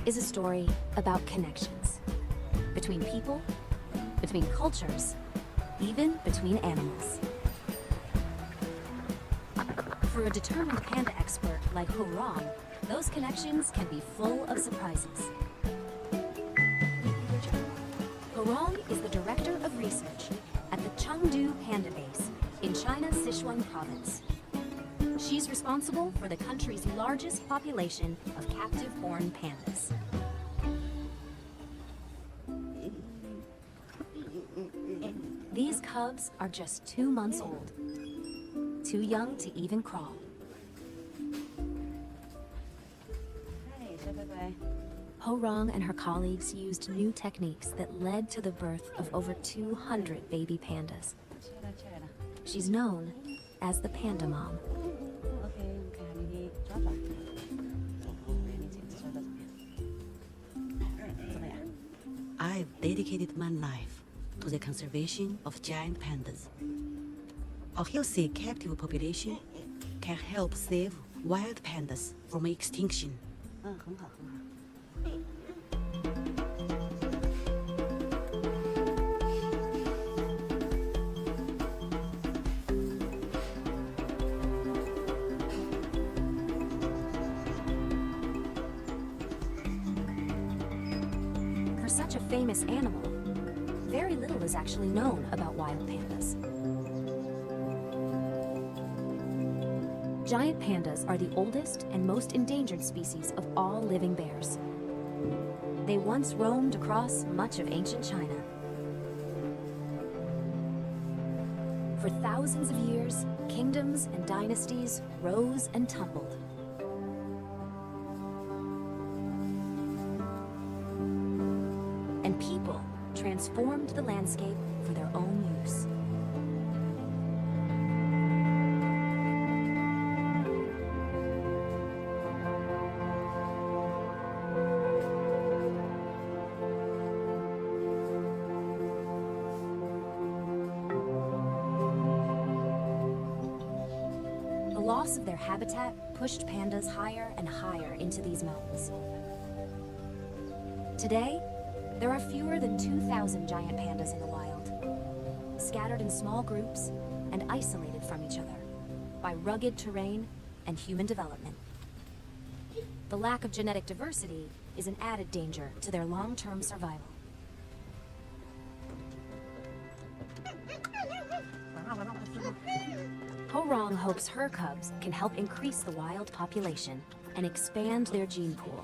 is a story about connections. Between people, between cultures, even between animals. For a determined panda expert like Ho Rong, those connections can be full of surprises. Ho Rong is the director of research at the Chengdu Panda Base in China's Sichuan province. She's responsible for the country's largest population of captive-born pandas. These cubs are just 2 months old, too young to even crawl. Ho Rong and her colleagues used new techniques that led to the birth of over 200 baby pandas. She's known as the Panda Mom. I've dedicated my life to the conservation of giant pandas. A healthy captive population can help save wild pandas from extinction. For such a famous animal, very little is actually known about wild pandas. Giant pandas are the oldest and most endangered species of all living bears. They once roamed across much of ancient China. For thousands of years, kingdoms and dynasties rose and tumbled. And people transformed the landscape for their own use. The loss of their habitat pushed pandas higher and higher into these mountains. Today, there are fewer than 2,000 giant pandas in the wild, scattered in small groups and isolated from each other by rugged terrain and human development. The lack of genetic diversity is an added danger to their long-term survival. Ho Rong hopes her cubs can help increase the wild population and expand their gene pool.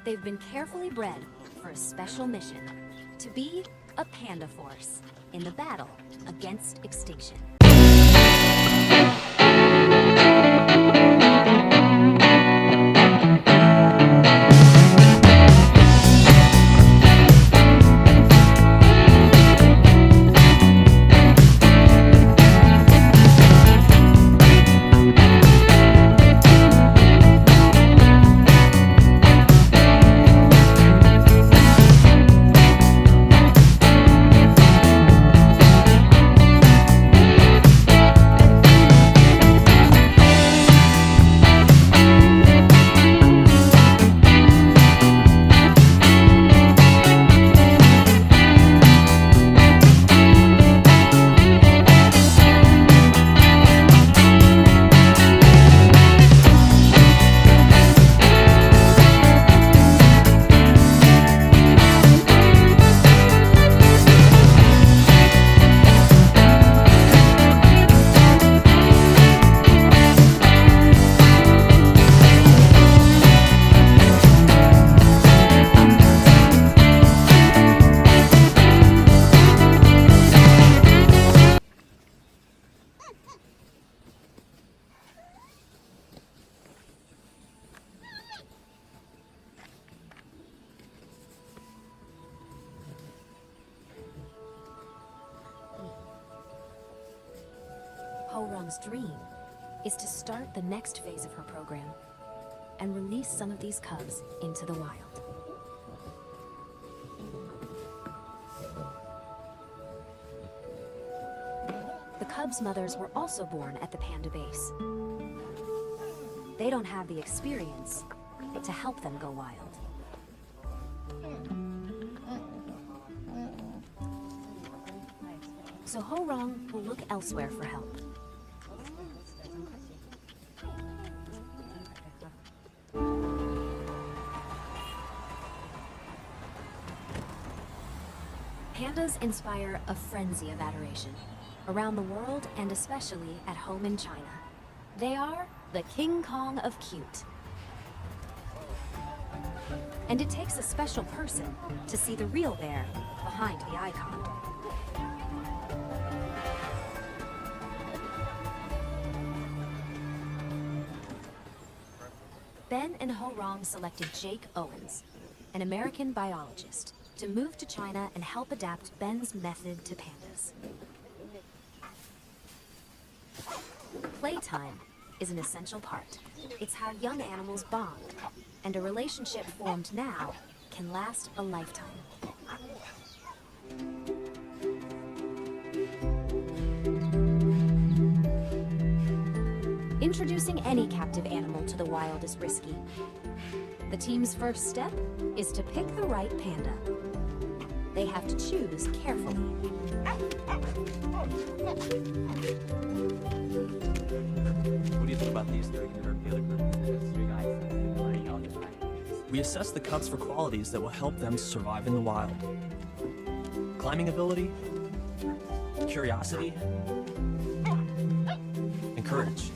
They've been carefully bred for a special mission: to be a panda force in the battle against extinction. Ho Rong's dream is to start the next phase of her program and release some of these cubs into the wild. The cubs' mothers were also born at the Panda base. they don't have the experience to help them go wild. So Ho Rong will look elsewhere for help. Pandas inspire a frenzy of adoration around the world and especially at home in China. They are the King Kong of cute. And it takes a special person to see the real bear behind the icon. Ben and Ho Rong selected Jake Owens, an American biologist, to move to China and help adapt Ben's method to pandas. Playtime is an essential part. It's how young animals bond, and a relationship formed now can last a lifetime. Introducing any captive animal to the wild is risky. The team's first step is to pick the right panda. They have to choose carefully. What do you think about these three compared to the other group? We assess the cubs for qualities that will help them survive in the wild. Climbing ability, curiosity, and courage.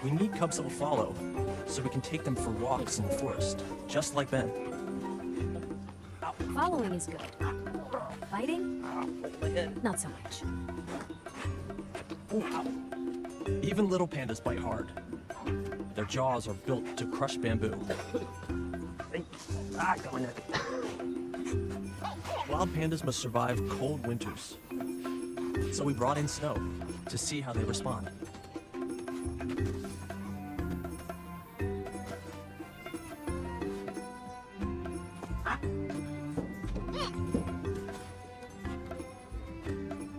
We need cubs that will follow, so we can take them for walks in the forest, just like Ben. Following is good. Fighting? Not so much. Even little pandas bite hard. Their jaws are built to crush bamboo. Wild pandas must survive cold winters. So we brought in snow to see how they respond.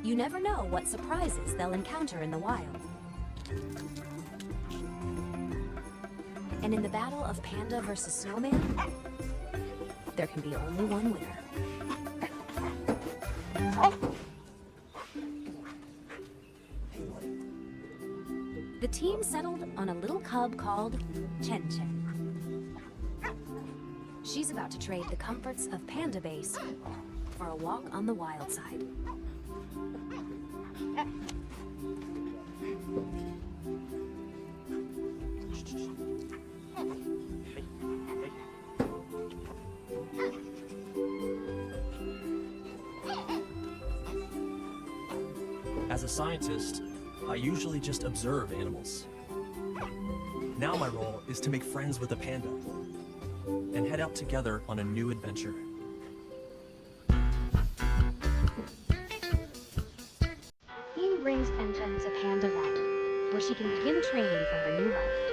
You never know what surprises they'll encounter in the wild. And in the battle of panda versus snowman, there can be only one winner. The team settled on a little cub called Chen Chen. She's about to trade the comforts of Panda Base for a walk on the wild side. As a scientist, I usually just observe animals. Now my role is to make friends with a panda and head out together on a new adventure. Team brings Chen Chen to Panda Valley, where she can begin training for her new life.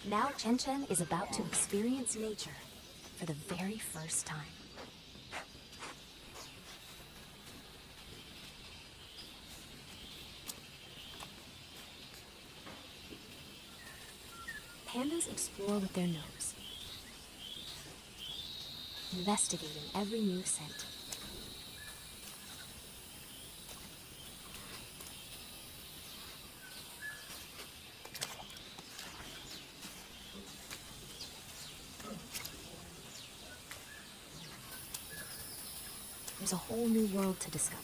Now Chen Chen is about to experience nature for the very first time. Pandas explore with their nose, investigating every new scent. There's a whole new world to discover.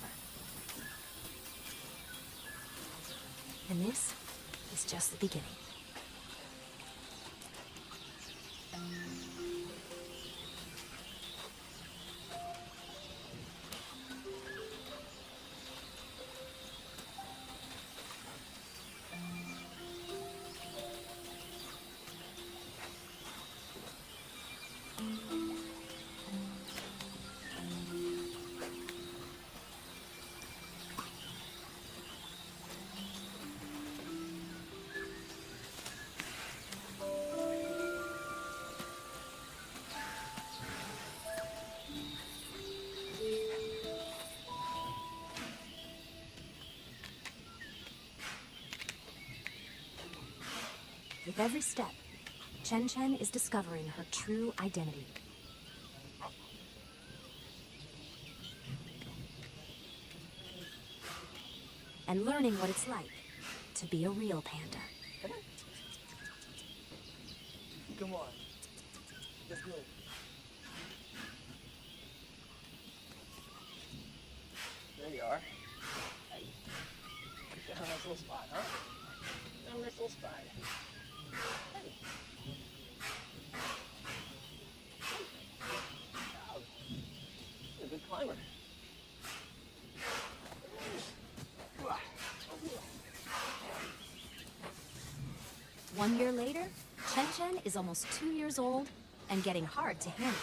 And this is just the beginning. With every step, Chen Chen is discovering her true identity. And learning what it's like to be a real panda. Come on. Let's go. There you are. Hey. Got a nice little spot, huh? Got a nice little spot. Hey. Wow. You're a good climber. 1 year later, Chen Chen is almost 2 years old and getting hard to handle.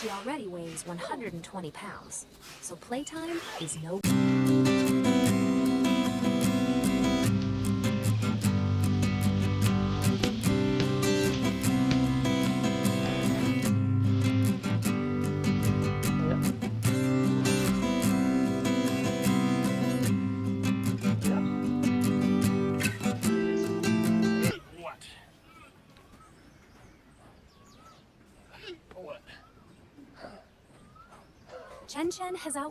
She already weighs 120 pounds, so playtime is no. Chen Chen has outgrown